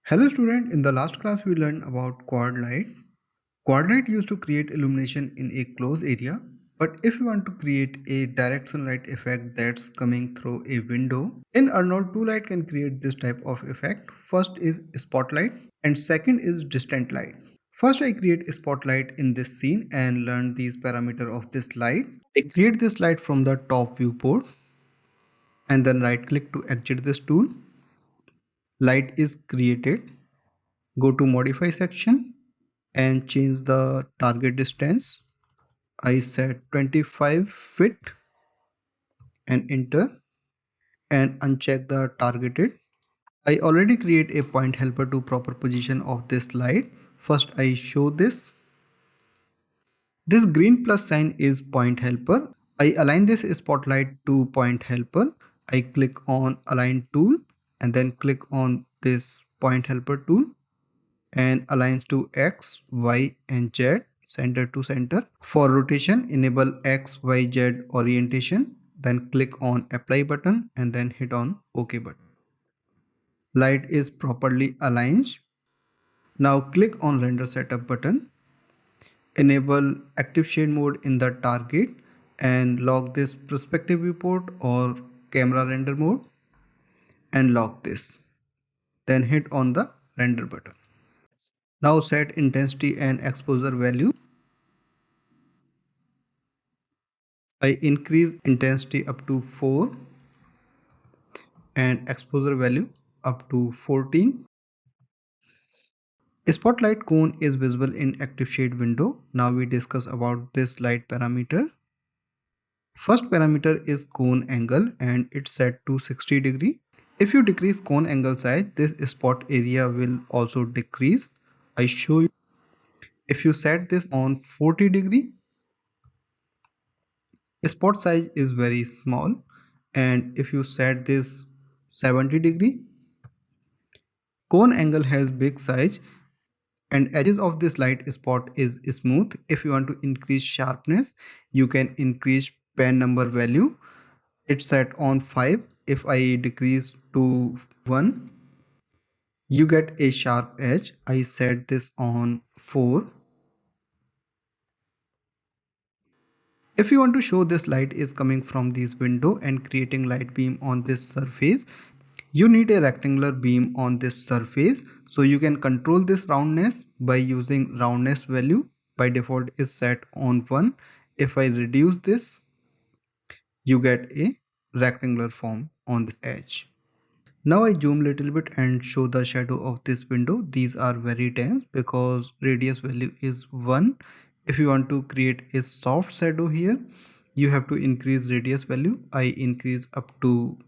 Hello student, in the last class we learned about quad light. Quad light used to create illumination in a closed area, but if you want to create a direct sunlight effect that's coming through a window, in Arnold 2 light can create this type of effect. First is spotlight and second is distant light. First I create a spotlight in this scene and learn these parameters of this light. I create this light from the top viewport and then right click to exit this tool. Light is created. Go to modify section and change the target distance. I set 25 feet and enter and uncheck the targeted. I already create a point helper to proper position of this light. First I show this. This green plus sign is point helper. I align this spotlight to point helper. I click on align tool and then click on this point helper tool and aligns to X, Y and Z center to center. For rotation, enable X, Y, Z orientation. Then click on apply button and then hit on OK button. Light is properly aligned. Now click on render setup button. Enable active shade mode in the target and lock this perspective viewport or camera render mode and lock this. Then hit on the render button. Now set intensity and exposure value. I increase intensity up to 4 and exposure value up to 14. Spotlight cone is visible in active shade window. Now we discuss about this light parameter. First parameter is cone angle and it's set to 60 degree. If you decrease cone angle size, this spot area will also decrease. I show you. If you set this on 40 degree, spot size is very small, and if you set this 70 degree, cone angle has big size and edges of this light spot is smooth. If you want to increase sharpness, you can increase pen number value. It's set on 5. If I decrease to 1, you get a sharp edge. I set this on 4. If you want to show this light is coming from this window and creating light beam on this surface, you need a rectangular beam on this surface. So you can control this roundness by using roundness value. By default is set on 1. If I reduce this, you get a rectangular form on this edge. Now I zoom little bit and show the shadow of this window. These are very dense because radius value is 1. If you want to create a soft shadow here, you have to increase radius value. I increase up to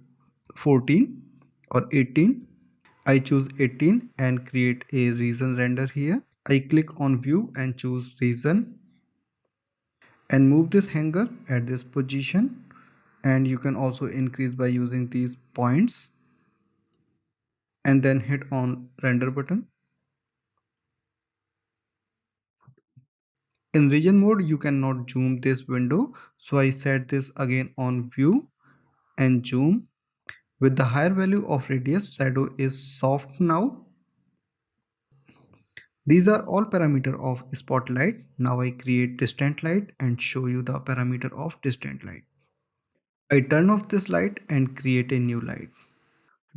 14 or 18. I choose 18 and create a region render here. I click on view and choose region and move this hanger at this position, and you can also increase by using these points and then hit on render button. In region mode you cannot zoom this window, so I set this again on view and zoom. With the higher value of radius, shadow is soft now. These are all parameter of spotlight. Now I create distant light and show you the parameter of distant light. I turn off this light and create a new light.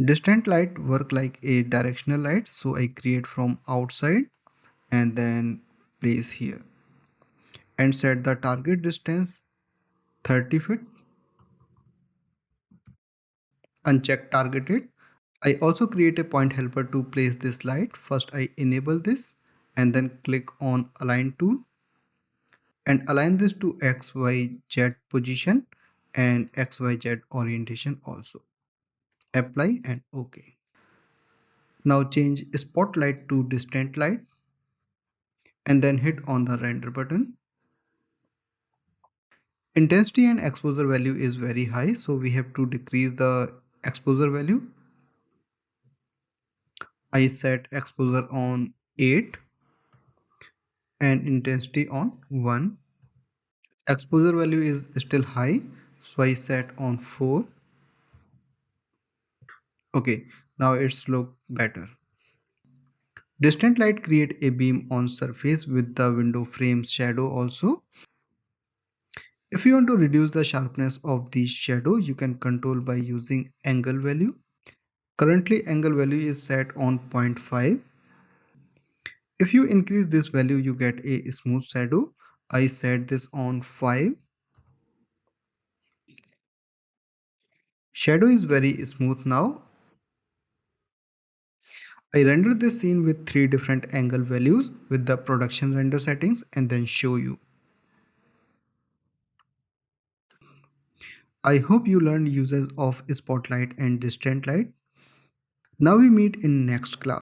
Distant light work like a directional light, so I create from outside and then place here and set the target distance 30 feet. Uncheck targeted. I also create a point helper to place this light. First I enable this and then click on align tool and align this to XYZ position and XYZ orientation also. Apply and OK. Now change spotlight to distant light and then hit on the render button. Intensity and exposure value is very high, so we have to decrease the exposure value. I set exposure on 8 and intensity on 1. Exposure value is still high, so I set on 4. Okay, now it's look better. Distant light create a beam on surface with the window frame's shadow also. If you want to reduce the sharpness of the shadow, you can control by using angle value. Currently angle value is set on 0.5. If you increase this value, you get a smooth shadow. I set this on 5. Shadow is very smooth now. I render this scene with 3 different angle values with the production render settings and then show you. I hope you learned uses of spotlight and distant light. Now we meet in next class.